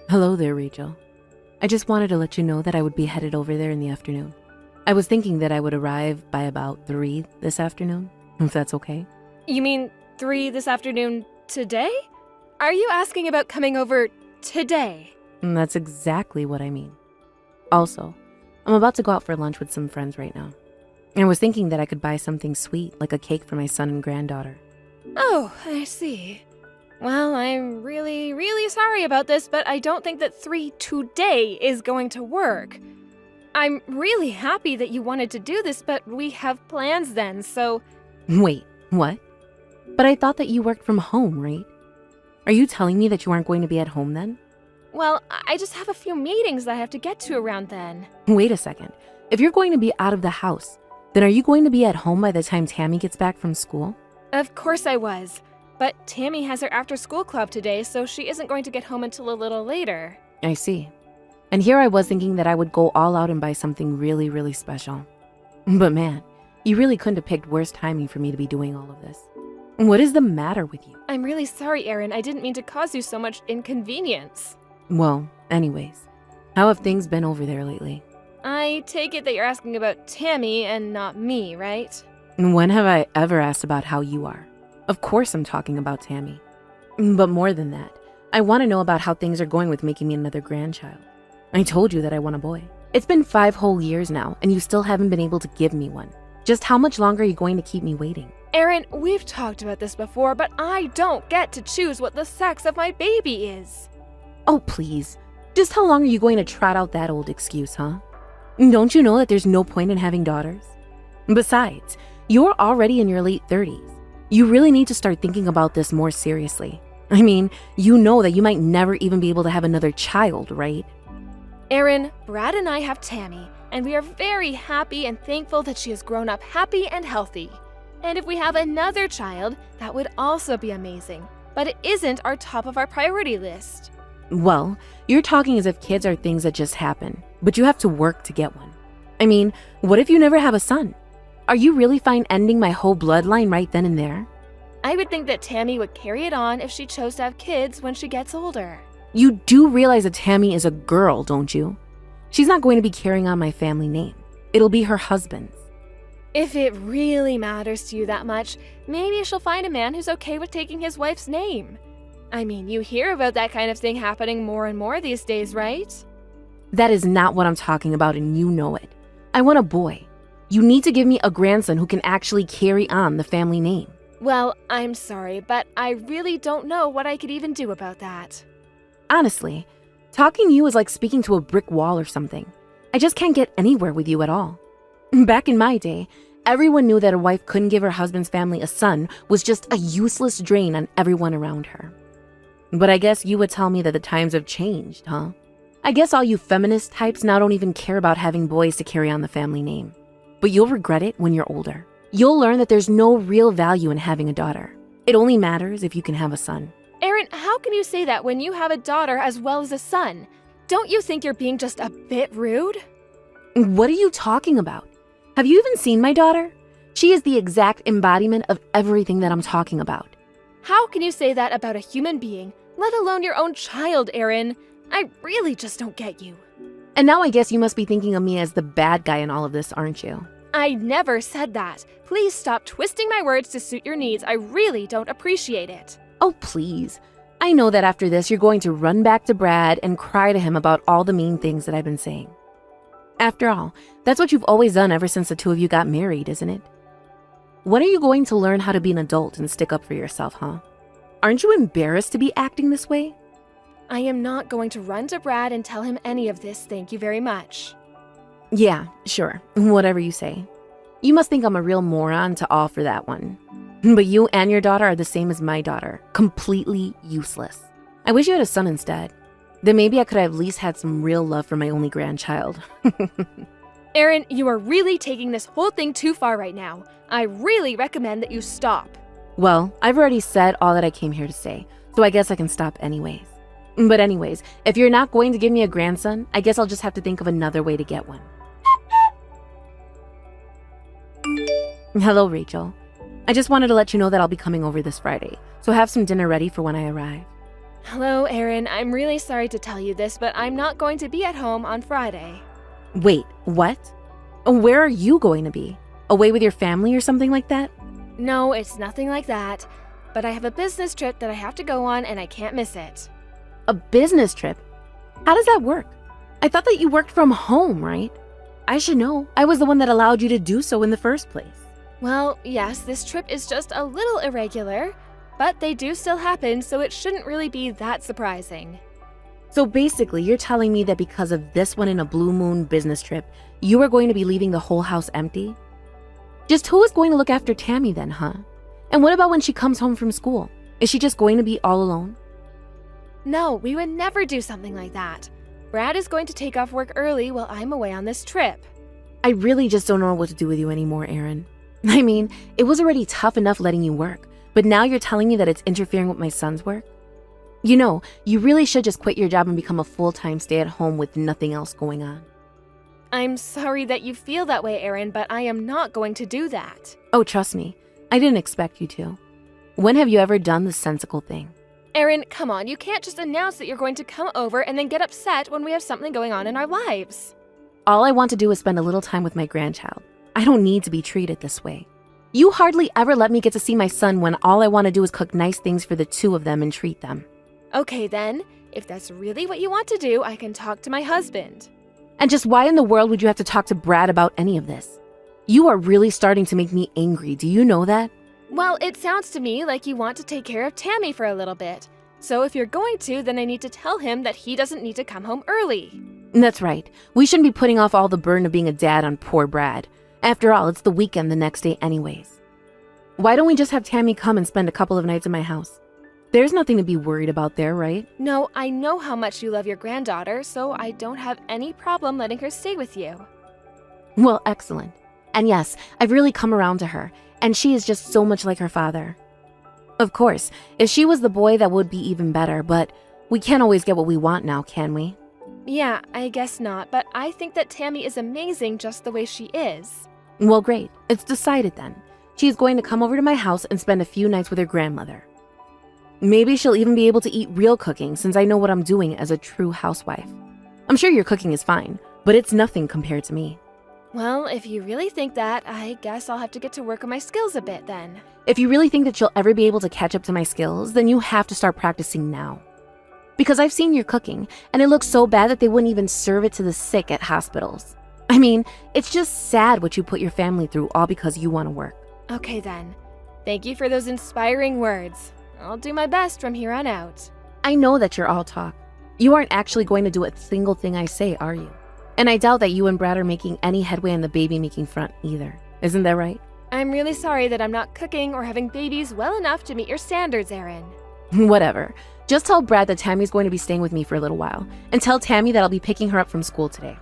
Hello there, Rachel. I just wanted to let you know that I would be headed over there in the afternoon. I was thinking that I would arrive by about 3 this afternoon, if that's okay. You mean 3 this afternoon today? Are you asking about coming over today? And that's exactly what I mean. Also, I'm about to go out for lunch with some friends right now. And I was thinking that I could buy something sweet, like a cake for my son and granddaughter. Oh, I see. Well, I'm really sorry about this, but I don't think that 3 today is going to work. I'm really happy that you wanted to do this, but we have plans then, so... Wait, what? But I thought that you worked from home, right? Are you telling me that you aren't going to be at home then? Well, I just have a few meetings that I have to get to around then. Wait a second. If you're going to be out of the house, then are you going to be at home by the time Tammy gets back from school? Of course I was. But Tammy has her after-school club today, so she isn't going to get home until a little later. I see. And here I was thinking that I would go all out and buy something really special. But man, you really couldn't have picked worse timing for me to be doing all of this. What is the matter with you? I'm really sorry, Erin. I didn't mean to cause you so much inconvenience. Well, anyways, how have things been over there lately? I take it that you're asking about Tammy and not me, right? When have I ever asked about how you are? Of course I'm talking about Tammy. But more than that, I want to know about how things are going with making me another grandchild. I told you that I want a boy. It's been 5 whole years now, and you still haven't been able to give me one. Just how much longer are you going to keep me waiting? Erin, we've talked about this before, but I don't get to choose what the sex of my baby is. Oh, please. Just how long are you going to trot out that old excuse, huh? Don't you know that there's no point in having daughters? Besides, you're already in your late 30s. You really need to start thinking about this more seriously. I mean, you know that you might never even be able to have another child, right? Erin, Brad and I have Tammy, and we are very happy and thankful that she has grown up happy and healthy. And if we have another child, that would also be amazing. But it isn't our top of our priority list. Well, you're talking as if kids are things that just happen, but you have to work to get one. I mean, what if you never have a son? Are you really fine ending my whole bloodline right then and there? I would think that Tammy would carry it on if she chose to have kids when she gets older. You do realize that Tammy is a girl, don't you? She's not going to be carrying on my family name. It'll be her husband's. If it really matters to you that much, maybe she'll find a man who's okay with taking his wife's name. I mean, you hear about that kind of thing happening more and more these days, right? That is not what I'm talking about, and you know it. I want a boy. You need to give me a grandson who can actually carry on the family name. Well, I'm sorry, but I really don't know what I could even do about that. Honestly, talking to you is like speaking to a brick wall or something. I just can't get anywhere with you at all. Back in my day, everyone knew that a wife couldn't give her husband's family a son was just a useless drain on everyone around her. But I guess you would tell me that the times have changed, huh? I guess all you feminist types now don't even care about having boys to carry on the family name. But you'll regret it when you're older. You'll learn that there's no real value in having a daughter. It only matters if you can have a son. Erin, how can you say that when you have a daughter as well as a son? Don't you think you're being just a bit rude? What are you talking about? Have you even seen my daughter? She is the exact embodiment of everything that I'm talking about. How can you say that about a human being, let alone your own child, Erin? I really just don't get you. And now I guess you must be thinking of me as the bad guy in all of this, aren't you? I never said that. Please stop twisting my words to suit your needs. I really don't appreciate it. Oh, please. I know that after this, you're going to run back to Brad and cry to him about all the mean things that I've been saying. After all, that's what you've always done ever since the two of you got married, isn't it? When are you going to learn how to be an adult and stick up for yourself, huh? Aren't you embarrassed to be acting this way? I am not going to run to Brad and tell him any of this, thank you very much. Yeah, sure. Whatever you say. You must think I'm a real moron to all for that one. But you and your daughter are the same as my daughter. Completely useless. I wish you had a son instead. Then maybe I could have at least had some real love for my only grandchild. Erin, you are really taking this whole thing too far right now. I really recommend that you stop. Well, I've already said all that I came here to say, so I guess I can stop anyways. But anyways, if you're not going to give me a grandson, I guess I'll just have to think of another way to get one. Hello, Rachel. I just wanted to let you know that I'll be coming over this Friday, so have some dinner ready for when I arrive. Hello, Erin. I'm really sorry to tell you this, but I'm not going to be at home on Friday. Wait, what? Where are you going to be? Away with your family or something like that? No, it's nothing like that. But I have a business trip that I have to go on and I can't miss it. A business trip? How does that work? I thought that you worked from home, right? I should know. I was the one that allowed you to do so in the first place. Well, yes, this trip is just a little irregular, but they do still happen, so it shouldn't really be that surprising. So basically, you're telling me that because of this one in a blue moon business trip, you are going to be leaving the whole house empty? Just who is going to look after Tammy then, huh? And what about when she comes home from school? Is she just going to be all alone? No, we would never do something like that. Brad is going to take off work early while I'm away on this trip. I really just don't know what to do with you anymore, Erin. I mean, it was already tough enough letting you work, but now you're telling me that it's interfering with my son's work? You know, you really should just quit your job and become a full-time stay-at-home with nothing else going on. I'm sorry that you feel that way, Erin, but I am not going to do that. Oh, trust me, I didn't expect you to. When have you ever done the sensible thing? Erin, come on, you can't just announce that you're going to come over and then get upset when we have something going on in our lives. All I want to do is spend a little time with my grandchild. I don't need to be treated this way. You hardly ever let me get to see my son when all I want to do is cook nice things for the two of them and treat them. Okay then, if that's really what you want to do, I can talk to my husband. And just why in the world would you have to talk to Brad about any of this? You are really starting to make me angry, do you know that? Well, it sounds to me like you want to take care of Tammy for a little bit. So if you're going to, then I need to tell him that he doesn't need to come home early. That's right. We shouldn't be putting off all the burden of being a dad on poor Brad. After all, it's the weekend the next day anyways. Why don't we just have Tammy come and spend a couple of nights in my house? There's nothing to be worried about there, right? No, I know how much you love your granddaughter, so I don't have any problem letting her stay with you. Well, excellent. And yes, I've really come around to her, and she is just so much like her father. Of course, if she was the boy, that would be even better, but we can't always get what we want now, can we? Yeah, I guess not, but I think that Tammy is amazing just the way she is. Well, great. It's decided then. She is going to come over to my house and spend a few nights with her grandmother. Maybe she'll even be able to eat real cooking since I know what I'm doing as a true housewife. I'm sure your cooking is fine, but it's nothing compared to me. Well, if you really think that, I guess I'll have to get to work on my skills a bit then. If you really think that you'll ever be able to catch up to my skills, then you have to start practicing now. Because I've seen your cooking, and it looks so bad that they wouldn't even serve it to the sick at hospitals. I mean, it's just sad what you put your family through all because you want to work. Okay then. Thank you for those inspiring words. I'll do my best from here on out. I know that you're all talk. You aren't actually going to do a single thing I say, are you? And I doubt that you and Brad are making any headway on the baby-making front either. Isn't that right? I'm really sorry that I'm not cooking or having babies well enough to meet your standards, Erin. Whatever. Just tell Brad that Tammy's going to be staying with me for a little while. And tell Tammy that I'll be picking her up from school today.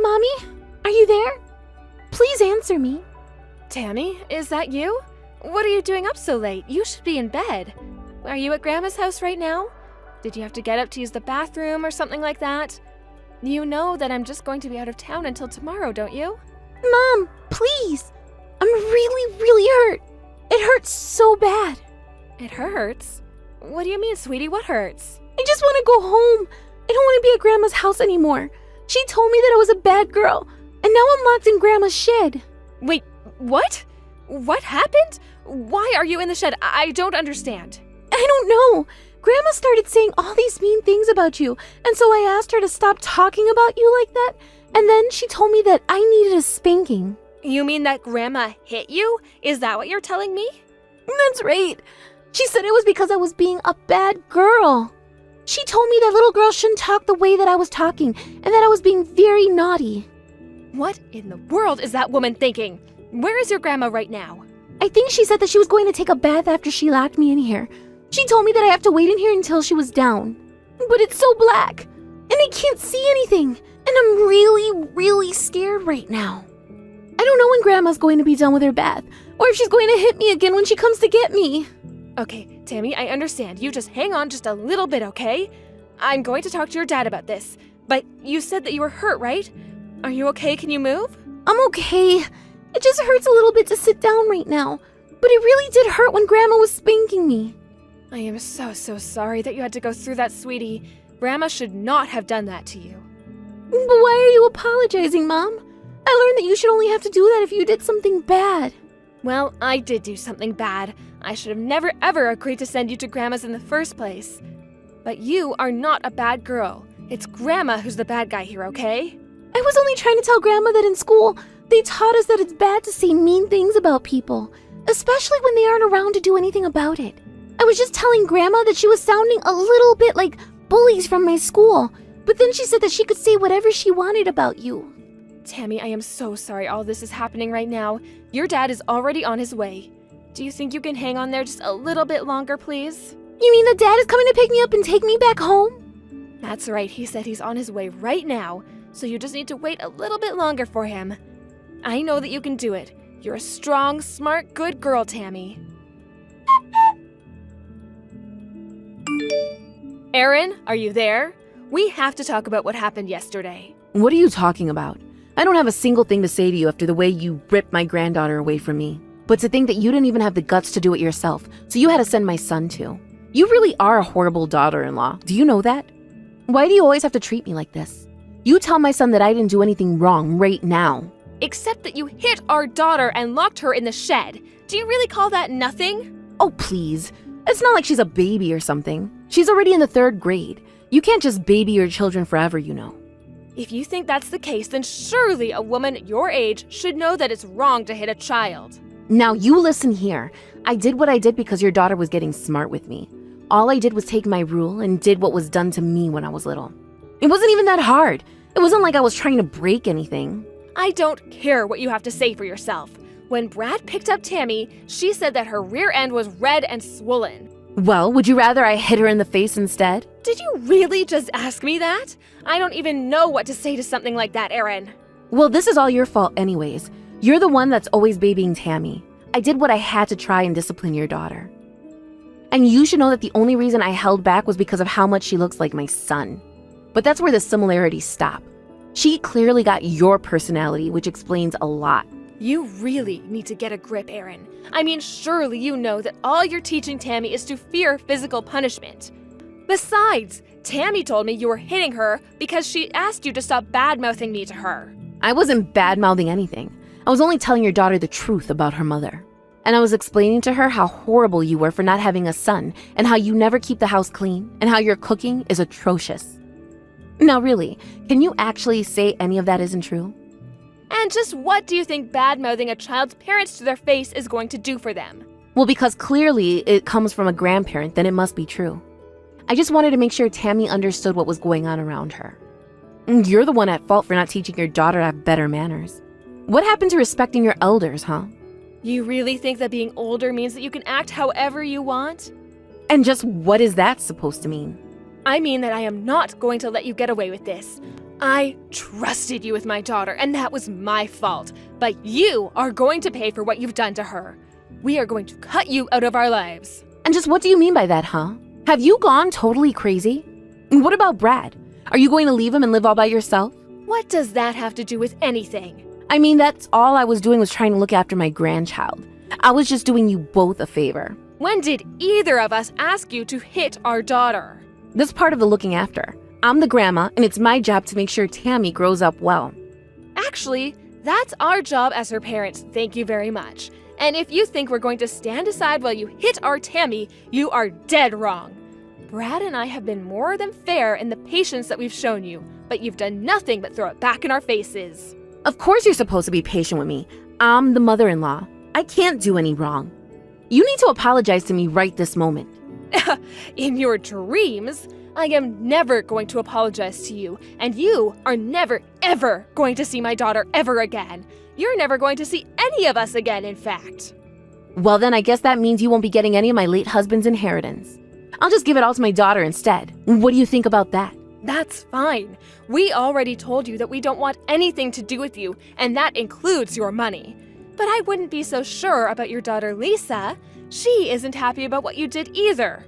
Mommy, are you there? Please answer me. Tammy, is that you? What are you doing up so late? You should be in bed. Are you at Grandma's house right now? Did you have to get up to use the bathroom or something like that? You know that I'm just going to be out of town until tomorrow, don't you? Mom, please. I'm really hurt. It hurts so bad. It hurts? What do you mean, sweetie? What hurts? I just want to go home. I don't want to be at Grandma's house anymore. She told me that I was a bad girl, and now I'm locked in Grandma's shed. Wait, what? What happened? Why are you in the shed? I don't understand. I don't know. Grandma started saying all these mean things about you, and so I asked her to stop talking about you like that, and then she told me that I needed a spanking. You mean that Grandma hit you? Is that what you're telling me? That's right. She said it was because I was being a bad girl. She told me that little girls shouldn't talk the way that I was talking, and that I was being very naughty. What in the world is that woman thinking? Where is your grandma right now? I think she said that she was going to take a bath after she locked me in here. She told me that I have to wait in here until she was down. But it's so black, and I can't see anything, and I'm really scared right now. I don't know when Grandma's going to be done with her bath, or if she's going to hit me again when she comes to get me. Okay, Tammy, I understand. You just hang on just a little bit, okay? I'm going to talk to your dad about this. But you said that you were hurt, right? Are you okay? Can you move? I'm okay. It just hurts a little bit to sit down right now. But it really did hurt when Grandma was spanking me. I am so sorry that you had to go through that, sweetie. Grandma should not have done that to you. But why are you apologizing, Mom? I learned that you should only have to do that if you did something bad. Well, I did do something bad. I should have never ever agreed to send you to Grandma's in the first place. But you are not a bad girl. It's Grandma who's the bad guy here, okay? I was only trying to tell Grandma that in school, they taught us that it's bad to say mean things about people, especially when they aren't around to do anything about it. I was just telling Grandma that she was sounding a little bit like bullies from my school, but then she said that she could say whatever she wanted about you. Tammy, I am so sorry all this is happening right now. Your dad is already on his way. Do you think you can hang on there just a little bit longer, please? You mean that Dad is coming to pick me up and take me back home? That's right, he said he's on his way right now, so you just need to wait a little bit longer for him. I know that you can do it. You're a strong, smart, good girl, Tammy. Erin, are you there? We have to talk about what happened yesterday. What are you talking about? I don't have a single thing to say to you after the way you ripped my granddaughter away from me. But to think that you didn't even have the guts to do it yourself, so you had to send my son too. You really are a horrible daughter-in-law. Do you know that? Why do you always have to treat me like this? You tell my son that I didn't do anything wrong right now. Except that you hit our daughter and locked her in the shed. Do you really call that nothing? Oh, please. It's not like she's a baby or something. She's already in the 3rd grade. You can't just baby your children forever, you know. If you think that's the case, then surely a woman your age should know that it's wrong to hit a child. Now you listen here. I did what I did because your daughter was getting smart with me. All I did was take my rule and did what was done to me when I was little. It wasn't even that hard. It wasn't like I was trying to break anything. I don't care what you have to say for yourself. When Brad picked up Tammy, she said that her rear end was red and swollen. Well, would you rather I hit her in the face instead? Did you really just ask me that? I don't even know what to say to something like that, Erin. Well, this is all your fault anyways. You're the one that's always babying Tammy. I did what I had to try and discipline your daughter. And you should know that the only reason I held back was because of how much she looks like my son. But that's where the similarities stop. She clearly got your personality, which explains a lot. You really need to get a grip, Erin. I mean, surely you know that all you're teaching Tammy is to fear physical punishment. Besides, Tammy told me you were hitting her because she asked you to stop bad-mouthing me to her. I wasn't bad-mouthing anything. I was only telling your daughter the truth about her mother. And I was explaining to her how horrible you were for not having a son, and how you never keep the house clean, and how your cooking is atrocious. Now really, can you actually say any of that isn't true? And just what do you think bad-mouthing a child's parents to their face is going to do for them? Well, because clearly it comes from a grandparent, then it must be true. I just wanted to make sure Tammy understood what was going on around her. You're the one at fault for not teaching your daughter to have better manners. What happened to respecting your elders, huh? You really think that being older means that you can act however you want? And just what is that supposed to mean? I mean that I am not going to let you get away with this. I trusted you with my daughter, and that was my fault. But you are going to pay for what you've done to her. We are going to cut you out of our lives. And just what do you mean by that, huh? Have you gone totally crazy? What about Brad? Are you going to leave him and live all by yourself? What does that have to do with anything? I mean, that's all I was doing was trying to look after my grandchild. I was just doing you both a favor. When did either of us ask you to hit our daughter? That's part of the looking after. I'm the grandma, and it's my job to make sure Tammy grows up well. Actually, that's our job as her parents, thank you very much. And if you think we're going to stand aside while you hit our Tammy, you are dead wrong. Brad and I have been more than fair in the patience that we've shown you, but you've done nothing but throw it back in our faces. Of course you're supposed to be patient with me. I'm the mother-in-law. I can't do any wrong. You need to apologize to me right this moment. In your dreams, I am never going to apologize to you, and you are never, ever going to see my daughter ever again. You're never going to see any of us again, in fact. Well, then I guess that means you won't be getting any of my late husband's inheritance. I'll just give it all to my daughter instead. What do you think about that? That's fine. We already told you that we don't want anything to do with you, and that includes your money. But I wouldn't be so sure about your daughter Lisa. She isn't happy about what you did either.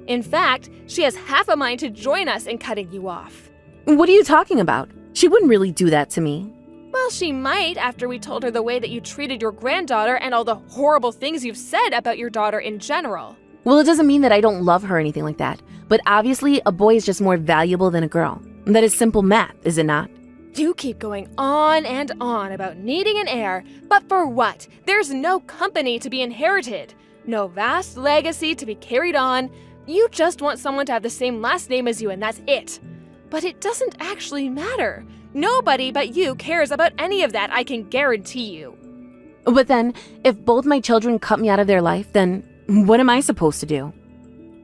In fact, she has half a mind to join us in cutting you off. What are you talking about? She wouldn't really do that to me. Well, she might after we told her the way that you treated your granddaughter and all the horrible things you've said about your daughter in general. Well, it doesn't mean that I don't love her or anything like that. But obviously, a boy is just more valuable than a girl. That is simple math, is it not? You keep going on and on about needing an heir, but for what? There's no company to be inherited, no vast legacy to be carried on. You just want someone to have the same last name as you, and that's it. But it doesn't actually matter. Nobody but you cares about any of that, I can guarantee you. But then, if both my children cut me out of their life, then what am I supposed to do?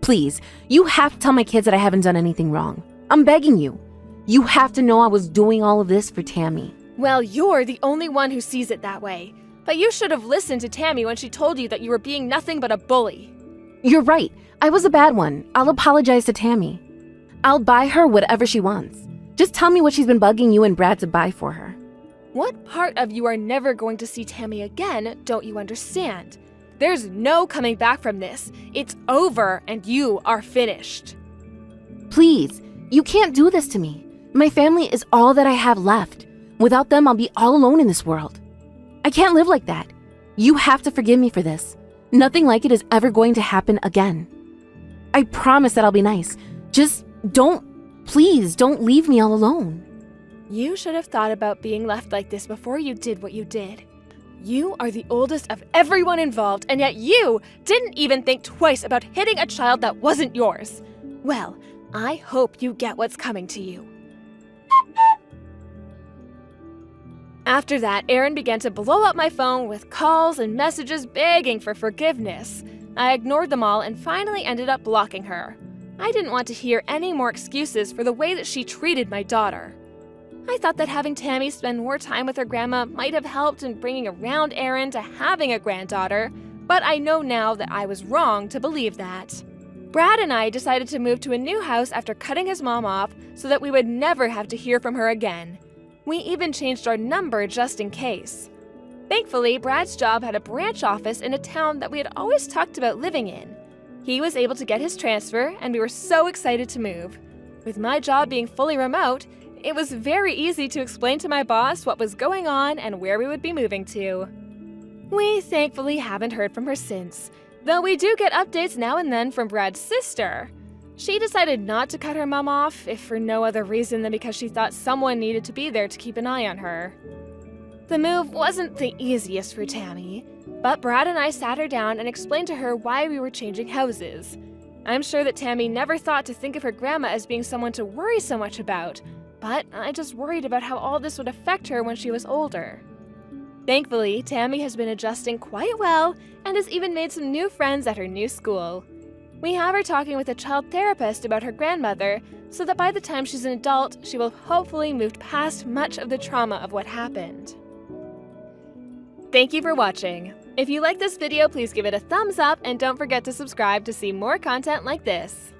Please, you have to tell my kids that I haven't done anything wrong. I'm begging you. You have to know I was doing all of this for Tammy. Well, you're the only one who sees it that way. But you should have listened to Tammy when she told you that you were being nothing but a bully. You're right. I was a bad one. I'll apologize to Tammy. I'll buy her whatever she wants. Just tell me what she's been bugging you and Brad to buy for her. What part of you are never going to see Tammy again don't you understand? There's no coming back from this. It's over and you are finished. Please, you can't do this to me. My family is all that I have left. Without them, I'll be all alone in this world. I can't live like that. You have to forgive me for this. Nothing like it is ever going to happen again. I promise that I'll be nice. Just please don't leave me all alone. You should have thought about being left like this before you did what you did. You are the oldest of everyone involved, and yet you didn't even think twice about hitting a child that wasn't yours. Well, I hope you get what's coming to you. After that, Aaron began to blow up my phone with calls and messages begging for forgiveness. I ignored them all and finally ended up blocking her. I didn't want to hear any more excuses for the way that she treated my daughter. I thought that having Tammy spend more time with her grandma might have helped in bringing around Aaron to having a granddaughter, but I know now that I was wrong to believe that. Brad and I decided to move to a new house after cutting his mom off so that we would never have to hear from her again. We even changed our number just in case. Thankfully, Brad's job had a branch office in a town that we had always talked about living in. He was able to get his transfer, and we were so excited to move. With my job being fully remote, it was very easy to explain to my boss what was going on and where we would be moving to. We thankfully haven't heard from her since, though we do get updates now and then from Brad's sister. She decided not to cut her mom off, if for no other reason than because she thought someone needed to be there to keep an eye on her. The move wasn't the easiest for Tammy, but Brad and I sat her down and explained to her why we were changing houses. I'm sure that Tammy never thought to think of her grandma as being someone to worry so much about, but I just worried about how all this would affect her when she was older. Thankfully, Tammy has been adjusting quite well and has even made some new friends at her new school. We have her talking with a child therapist about her grandmother so that by the time she's an adult, she will have hopefully moved past much of the trauma of what happened. Thank you for watching. If you like this video, please give it a thumbs up and don't forget to subscribe to see more content like this.